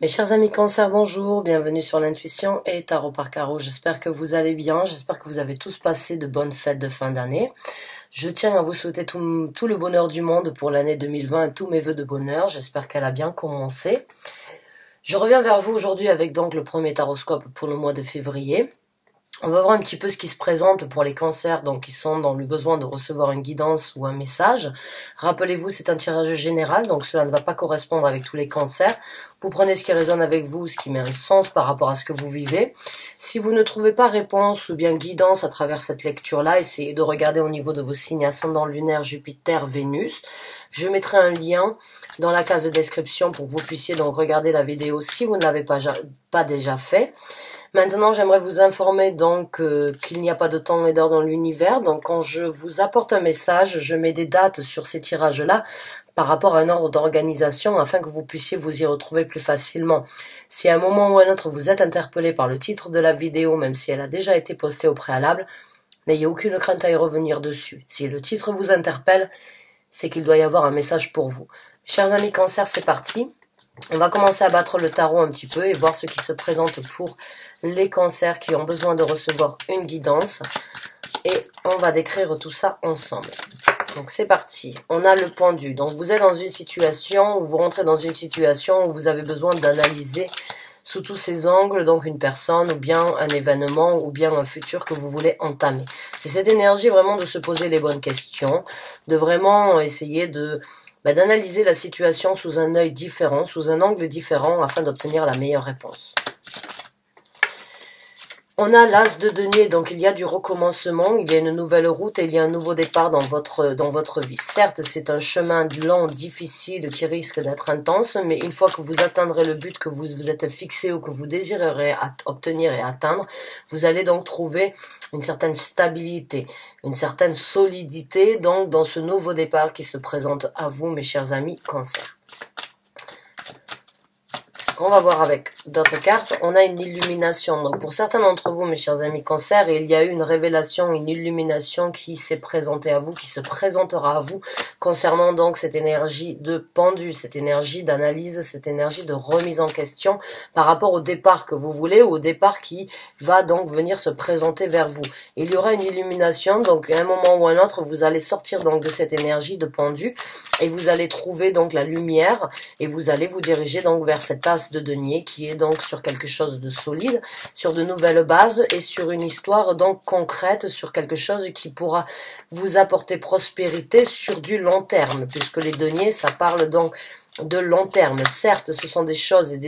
Mes chers amis Cancer, bonjour, bienvenue sur l'intuition et Tarot par Carreau. J'espère que vous allez bien, j'espère que vous avez tous passé de bonnes fêtes de fin d'année. Je tiens à vous souhaiter tout le bonheur du monde pour l'année 2020 et tous mes vœux de bonheur. J'espère qu'elle a bien commencé. Je reviens vers vous aujourd'hui avec donc le premier taroscope pour le mois de février. On va voir un petit peu ce qui se présente pour les cancers, donc qui sont dans le besoin de recevoir une guidance ou un message. Rappelez-vous, c'est un tirage général, donc cela ne va pas correspondre avec tous les cancers. Vous prenez ce qui résonne avec vous, ce qui met un sens par rapport à ce que vous vivez. Si vous ne trouvez pas réponse ou bien guidance à travers cette lecture-là, essayez de regarder au niveau de vos signes ascendants lunaire, Jupiter, Vénus. Je mettrai un lien dans la case de description pour que vous puissiez donc regarder la vidéo si vous ne l'avez pas déjà fait. Maintenant, j'aimerais vous informer donc qu'il n'y a pas de temps et d'heure dans l'univers. Donc, quand je vous apporte un message, je mets des dates sur ces tirages-là par rapport à un ordre d'organisation afin que vous puissiez vous y retrouver plus facilement. Si à un moment ou à un autre vous êtes interpellé par le titre de la vidéo, même si elle a déjà été postée au préalable, n'ayez aucune crainte à y revenir dessus. Si le titre vous interpelle, c'est qu'il doit y avoir un message pour vous. Chers amis Cancer, c'est parti. On va commencer à battre le tarot un petit peu et voir ce qui se présente pour les cancers qui ont besoin de recevoir une guidance. Et on va décrire tout ça ensemble. Donc c'est parti. On a le pendu. Donc vous êtes dans une situation, ou vous rentrez dans une situation où vous avez besoin d'analyser sous tous ces angles, donc une personne, ou bien un événement, ou bien un futur que vous voulez entamer. C'est cette énergie vraiment de se poser les bonnes questions, de vraiment essayer d'analyser la situation sous un œil différent, sous un angle différent, afin d'obtenir la meilleure réponse. On a l'as de denier, donc il y a du recommencement, il y a une nouvelle route et il y a un nouveau départ dans votre vie. Certes, c'est un chemin long, difficile, qui risque d'être intense, mais une fois que vous atteindrez le but que vous vous êtes fixé ou que vous désirerez obtenir et atteindre, vous allez donc trouver une certaine stabilité, une certaine solidité donc dans ce nouveau départ qui se présente à vous, mes chers amis Cancer. On va voir avec d'autres cartes. On a une illumination. Donc pour certains d'entre vous, mes chers amis Cancer, il y a eu une révélation, une illumination qui s'est présentée à vous, qui se présentera à vous concernant donc cette énergie de pendu, cette énergie d'analyse, cette énergie de remise en question par rapport au départ que vous voulez ou au départ qui va donc venir se présenter vers vous. Il y aura une illumination, donc à un moment ou à un autre, vous allez sortir donc de cette énergie de pendu et vous allez trouver donc la lumière et vous allez vous diriger donc vers cette as de denier qui est donc sur quelque chose de solide, sur de nouvelles bases et sur une histoire donc concrète, sur quelque chose qui pourra vous apporter prospérité sur du long terme, puisque les deniers ça parle donc de long terme. Certes, ce sont des choses et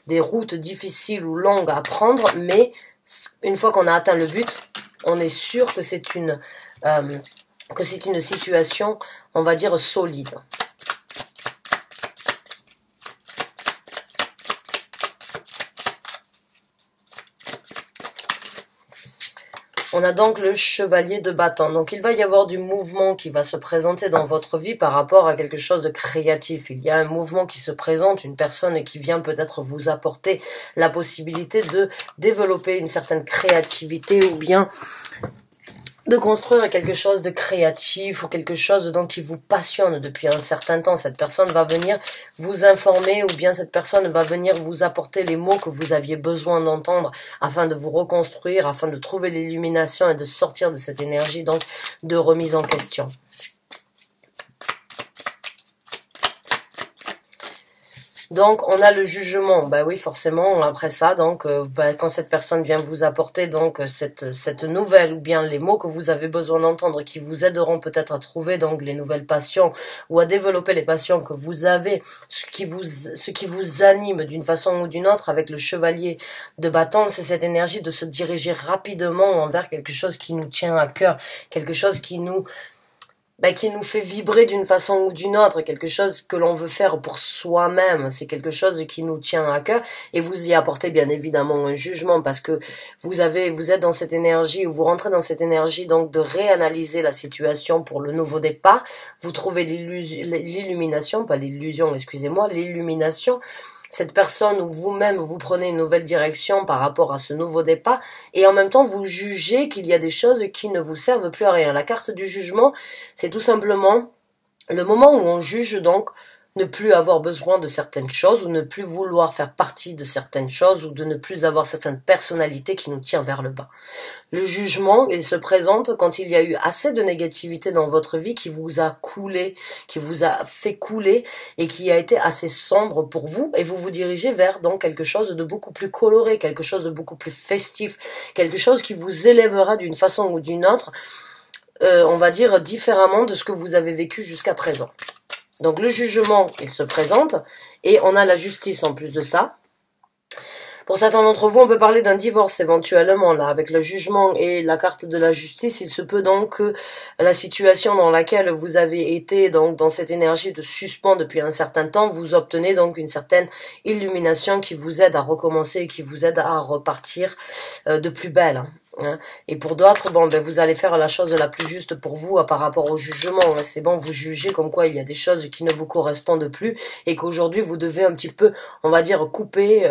des routes difficiles ou longues à prendre, mais une fois qu'on a atteint le but, on est sûr que c'est une situation, on va dire, solide. On a donc le chevalier de bâton. Donc il va y avoir du mouvement qui va se présenter dans votre vie par rapport à quelque chose de créatif. Il y a un mouvement qui se présente, une personne qui vient peut-être vous apporter la possibilité de développer une certaine créativité ou bien de construire quelque chose de créatif ou quelque chose donc qui vous passionne depuis un certain temps. Cette personne va venir vous informer ou bien cette personne va venir vous apporter les mots que vous aviez besoin d'entendre afin de vous reconstruire, afin de trouver l'illumination et de sortir de cette énergie donc de remise en question. Donc, on a le jugement. Bah oui, forcément, après ça, donc, quand cette personne vient vous apporter donc cette nouvelle ou bien les mots que vous avez besoin d'entendre qui vous aideront peut-être à trouver donc les nouvelles passions ou à développer les passions que vous avez, ce qui vous anime d'une façon ou d'une autre avec le chevalier de bâton, c'est cette énergie de se diriger rapidement envers quelque chose qui nous tient à cœur, quelque chose qui nous fait vibrer d'une façon ou d'une autre, quelque chose que l'on veut faire pour soi-même, c'est quelque chose qui nous tient à cœur, et vous y apportez bien évidemment un jugement, parce que vous êtes dans cette énergie, ou vous rentrez dans cette énergie donc de réanalyser la situation pour le nouveau départ, vous trouvez l'illumination, pas l'illusion, excusez-moi, l'illumination, cette personne ou vous-même, vous prenez une nouvelle direction par rapport à ce nouveau départ, et en même temps, vous jugez qu'il y a des choses qui ne vous servent plus à rien. La carte du jugement, c'est tout simplement le moment où on juge donc ne plus avoir besoin de certaines choses ou ne plus vouloir faire partie de certaines choses ou de ne plus avoir certaines personnalités qui nous tirent vers le bas. Le jugement, il se présente quand il y a eu assez de négativité dans votre vie qui vous a coulé, qui vous a fait couler et qui a été assez sombre pour vous et vous vous dirigez vers donc quelque chose de beaucoup plus coloré, quelque chose de beaucoup plus festif, quelque chose qui vous élèvera d'une façon ou d'une autre, on va dire différemment de ce que vous avez vécu jusqu'à présent. Donc le jugement, il se présente, et on a la justice en plus de ça. Pour certains d'entre vous, on peut parler d'un divorce éventuellement, là, avec le jugement et la carte de la justice. Il se peut donc que la situation dans laquelle vous avez été, donc, dans cette énergie de suspens depuis un certain temps, vous obtenez donc une certaine illumination qui vous aide à recommencer, qui vous aide à repartir de plus belle, hein. Et pour d'autres, bon, ben vous allez faire la chose la plus juste pour vous par rapport au jugement. C'est bon, vous jugez comme quoi il y a des choses qui ne vous correspondent plus et qu'aujourd'hui vous devez un petit peu, on va dire, couper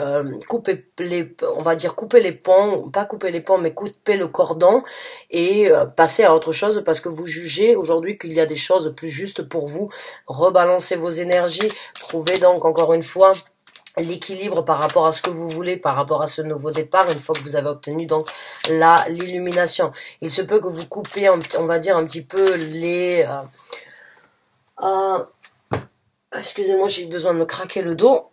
les ponts, pas couper les ponts, mais couper le cordon et passer à autre chose parce que vous jugez aujourd'hui qu'il y a des choses plus justes pour vous. Rebalancez vos énergies, trouvez donc encore une fois l'équilibre par rapport à ce que vous voulez, par rapport à ce nouveau départ, une fois que vous avez obtenu donc l'illumination. Il se peut que vous coupez, on va dire, un petit peu les... excusez-moi, j'ai eu besoin de me craquer le dos.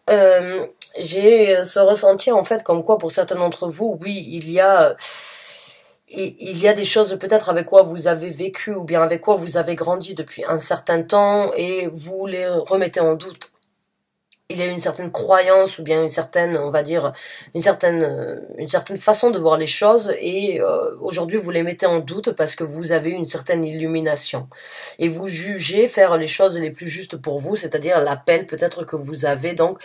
J'ai ce ressenti, en fait, comme quoi, pour certains d'entre vous, oui, il y a des choses peut-être avec quoi vous avez vécu ou bien avec quoi vous avez grandi depuis un certain temps et vous les remettez en doute. Il y a une certaine croyance ou bien une certaine, on va dire, une certaine façon de voir les choses et aujourd'hui vous les mettez en doute parce que vous avez une certaine illumination et vous jugez faire les choses les plus justes pour vous, c'est-à-dire l'appel peut-être que vous avez donc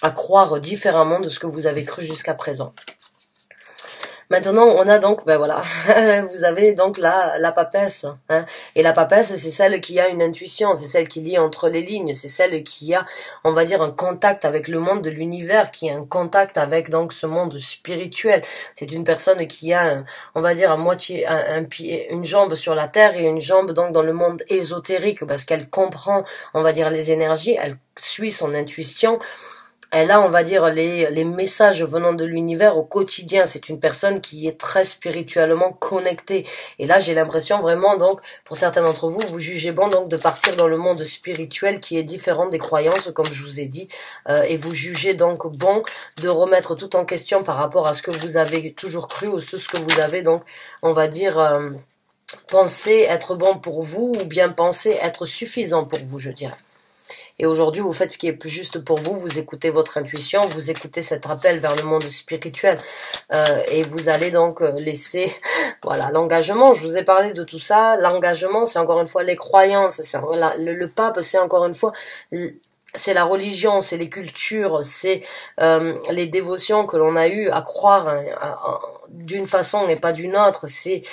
à croire différemment de ce que vous avez cru jusqu'à présent. Maintenant, on a donc, ben voilà, vous avez donc la papesse, hein. Et la papesse, c'est celle qui a une intuition, c'est celle qui lit entre les lignes, c'est celle qui a, on va dire, un contact avec le monde de l'univers, qui a un contact avec donc ce monde spirituel. C'est une personne qui a, on va dire, à moitié un pied, une jambe sur la terre et une jambe donc dans le monde ésotérique, parce qu'elle comprend, on va dire, les énergies, elle suit son intuition. Elle a, on va dire, les messages venant de l'univers au quotidien. C'est une personne qui est très spirituellement connectée. Et là, j'ai l'impression vraiment, donc, pour certains d'entre vous, vous jugez bon donc de partir dans le monde spirituel qui est différent des croyances, comme je vous ai dit. Et vous jugez donc bon de remettre tout en question par rapport à ce que vous avez toujours cru ou ce que vous avez donc, on va dire, pensé être bon pour vous ou bien pensé être suffisant pour vous, je dirais. Et aujourd'hui, vous faites ce qui est plus juste pour vous, vous écoutez votre intuition, vous écoutez cet appel vers le monde spirituel et vous allez donc laisser, voilà, l'engagement. Je vous ai parlé de tout ça. L'engagement, c'est encore une fois les croyances. Le pape, c'est encore une fois... C'est la religion, c'est les cultures, c'est les dévotions que l'on a eu à croire d'une façon et pas d'une autre. C'est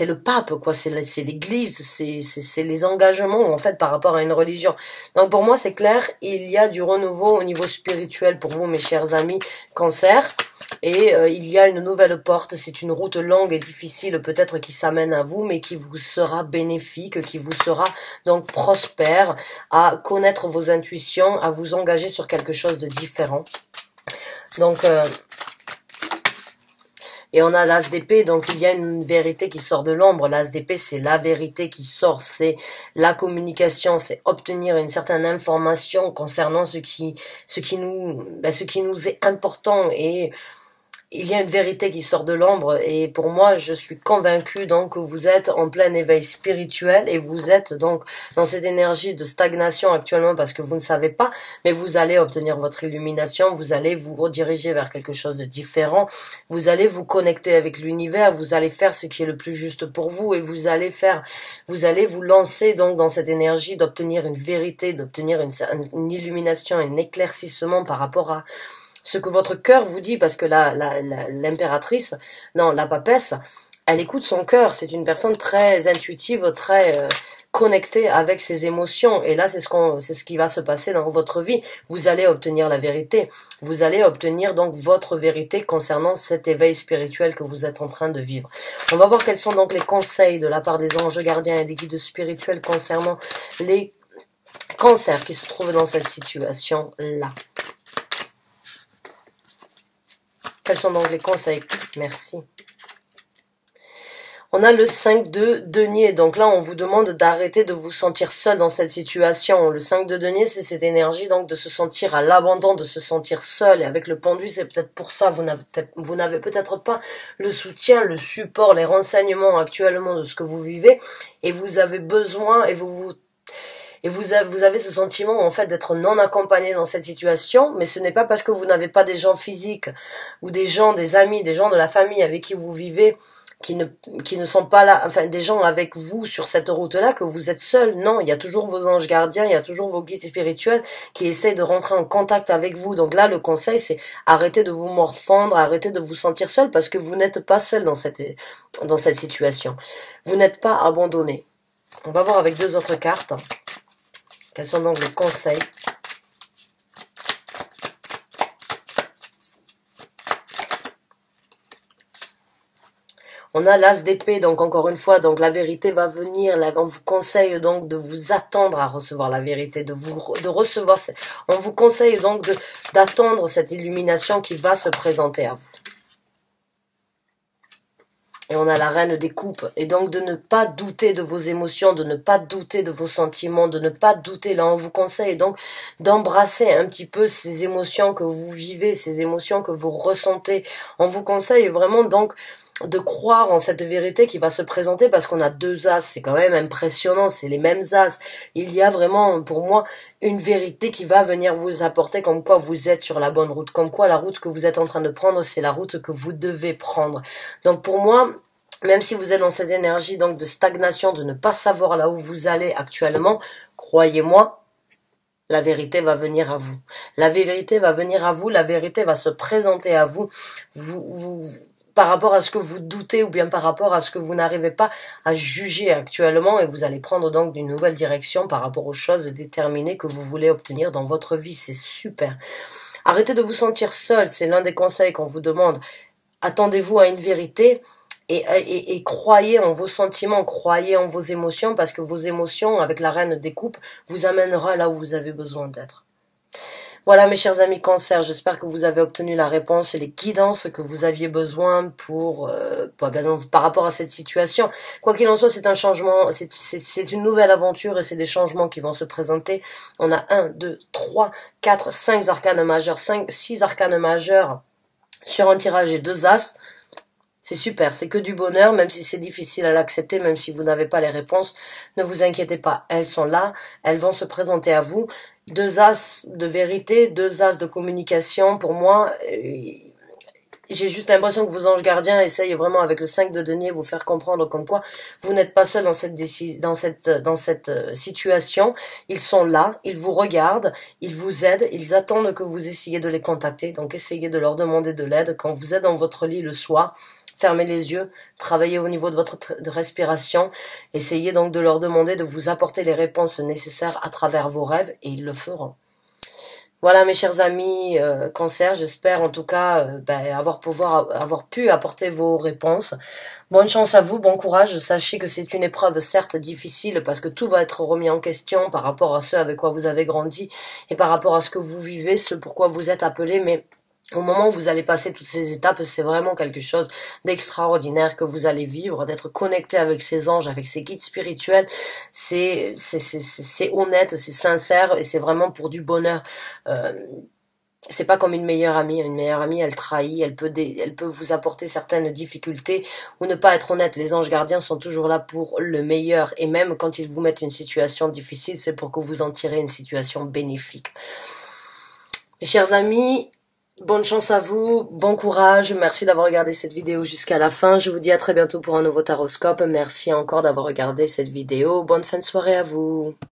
le pape, quoi. C'est l'église, c'est les engagements en fait par rapport à une religion. Donc pour moi c'est clair, il y a du renouveau au niveau spirituel pour vous, mes chers amis Cancer. Et il y a une nouvelle porte, c'est une route longue et difficile peut-être qui s'amène à vous, mais qui vous sera bénéfique, qui vous sera donc prospère, à connaître vos intuitions, à vous engager sur quelque chose de différent. Donc, et on a l'as d'épée, donc il y a une vérité qui sort de l'ombre. L'as d'épée, c'est la vérité qui sort, c'est la communication, c'est obtenir une certaine information concernant ce qui nous est important. Et il y a une vérité qui sort de l'ombre et pour moi, je suis convaincue donc que vous êtes en plein éveil spirituel et vous êtes donc dans cette énergie de stagnation actuellement parce que vous ne savez pas, mais vous allez obtenir votre illumination, vous allez vous rediriger vers quelque chose de différent, vous allez vous connecter avec l'univers, vous allez faire ce qui est le plus juste pour vous et vous allez vous lancer donc dans cette énergie d'obtenir une vérité, d'obtenir une illumination, un éclaircissement par rapport à ce que votre cœur vous dit, parce que l'impératrice, non, la papesse, elle écoute son cœur. C'est une personne très intuitive, très connectée avec ses émotions. Et là, c'est ce qui va se passer dans votre vie. Vous allez obtenir la vérité. Vous allez obtenir donc votre vérité concernant cet éveil spirituel que vous êtes en train de vivre. On va voir quels sont donc les conseils de la part des anges gardiens et des guides spirituels concernant les Cancer qui se trouve dans cette situation-là. Quels sont donc les conseils? Merci. On a le 5 de denier, donc là on vous demande d'arrêter de vous sentir seul dans cette situation. Le 5 de denier, c'est cette énergie donc de se sentir à l'abandon, de se sentir seul. Et avec le pendu, c'est peut-être pour ça, vous n'avez peut-être pas le soutien, le support, les renseignements actuellement de ce que vous vivez. Et vous avez besoin, et vous avez ce sentiment en fait d'être non accompagné dans cette situation, mais ce n'est pas parce que vous n'avez pas des gens physiques ou des gens, des amis, des gens de la famille avec qui vous vivez qui ne sont pas là, enfin des gens avec vous sur cette route-là que vous êtes seul. Non, il y a toujours vos anges gardiens, il y a toujours vos guides spirituels qui essayent de rentrer en contact avec vous. Donc là, le conseil, c'est arrêtez de vous morfondre, arrêtez de vous sentir seul parce que vous n'êtes pas seul dans cette situation. Vous n'êtes pas abandonné. On va voir avec 2 autres cartes. Quels sont donc les conseils? On a l'as d'épée, donc encore une fois, donc la vérité va venir. Là, on vous conseille donc de vous attendre à recevoir la vérité, on vous conseille donc d'attendre cette illumination qui va se présenter à vous. Et on a la reine des coupes. Et donc de ne pas douter de vos émotions, de ne pas douter de vos sentiments, de ne pas douter. Là, on vous conseille donc d'embrasser un petit peu ces émotions que vous vivez, ces émotions que vous ressentez. On vous conseille vraiment donc de croire en cette vérité qui va se présenter parce qu'on a 2 as. C'est quand même impressionnant, c'est les mêmes as. Il y a vraiment, pour moi, une vérité qui va venir vous apporter comme quoi vous êtes sur la bonne route, comme quoi la route que vous êtes en train de prendre, c'est la route que vous devez prendre. Donc pour moi, même si vous êtes dans cette énergie donc de stagnation, de ne pas savoir là où vous allez actuellement, croyez-moi, la vérité va venir à vous. La vérité va venir à vous, la vérité va se présenter à vous. Par rapport à ce que vous doutez ou bien par rapport à ce que vous n'arrivez pas à juger actuellement, et vous allez prendre donc une nouvelle direction par rapport aux choses déterminées que vous voulez obtenir dans votre vie. C'est super. Arrêtez de vous sentir seul, c'est l'un des conseils qu'on vous demande. Attendez-vous à une vérité et croyez en vos sentiments, croyez en vos émotions, parce que vos émotions, avec la reine des coupes, vous amènera là où vous avez besoin d'être. Voilà mes chers amis Cancer, j'espère que vous avez obtenu la réponse et les guidances que vous aviez besoin par rapport à cette situation. Quoi qu'il en soit, c'est un changement, c'est une nouvelle aventure et c'est des changements qui vont se présenter. On a 1, 2, 3, 4, 5 arcanes majeurs, 6 arcanes majeurs sur un tirage et 2 as. C'est super, c'est que du bonheur, même si c'est difficile à l'accepter, même si vous n'avez pas les réponses, ne vous inquiétez pas, elles sont là, elles vont se présenter à vous. 2 as de vérité, 2 as de communication, pour moi, j'ai juste l'impression que vos anges gardiens essayent vraiment avec le 5 de denier vous faire comprendre comme quoi vous n'êtes pas seul dans cette situation. Ils sont là, ils vous regardent, ils vous aident, ils attendent que vous essayiez de les contacter. Donc essayez de leur demander de l'aide quand vous êtes dans votre lit le soir. Fermez les yeux, travaillez au niveau de votre respiration, essayez donc de leur demander de vous apporter les réponses nécessaires à travers vos rêves et ils le feront. Voilà mes chers amis Cancer, j'espère en tout cas avoir pu apporter vos réponses. Bonne chance à vous, bon courage, sachez que c'est une épreuve certes difficile parce que tout va être remis en question par rapport à ce avec quoi vous avez grandi et par rapport à ce que vous vivez, ce pourquoi vous êtes appelé, mais au moment où vous allez passer toutes ces étapes, c'est vraiment quelque chose d'extraordinaire que vous allez vivre, d'être connecté avec ces anges, avec ces guides spirituels. C'est honnête, c'est sincère et c'est vraiment pour du bonheur. C'est pas comme une meilleure amie. Une meilleure amie, elle trahit, elle peut vous apporter certaines difficultés ou ne pas être honnête. Les anges gardiens sont toujours là pour le meilleur et même quand ils vous mettent une situation difficile, c'est pour que vous en tirez une situation bénéfique. Mes chers amis, bonne chance à vous, bon courage, merci d'avoir regardé cette vidéo jusqu'à la fin. Je vous dis à très bientôt pour un nouveau taroscope. Merci encore d'avoir regardé cette vidéo. Bonne fin de soirée à vous.